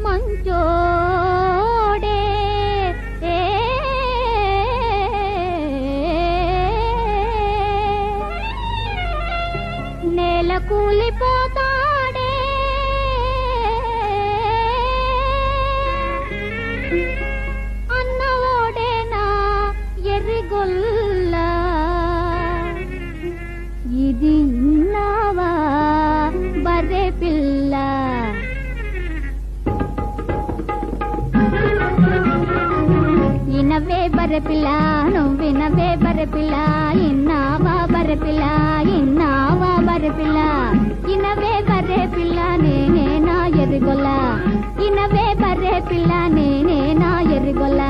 మంచోడే నేల కూలిపోతాడే అన్నవోడేనా ఎర్రిగొల్ల ఇది ఇన్నావా బర్రె పిల్ల ఇనవే బర్రె పిల్ల నువ్వినవే బర్రె పిల్ల ఇన్నావా బర్రె పిల్ల ఇన్నావా బర్రె పిల్ల ఇనవే బర్రె పిల్ల నేనే నా ఎర్రిగొల్ల ఇనవే బర్రె పిల్ల నేనే నా ఎర్రిగొల్ల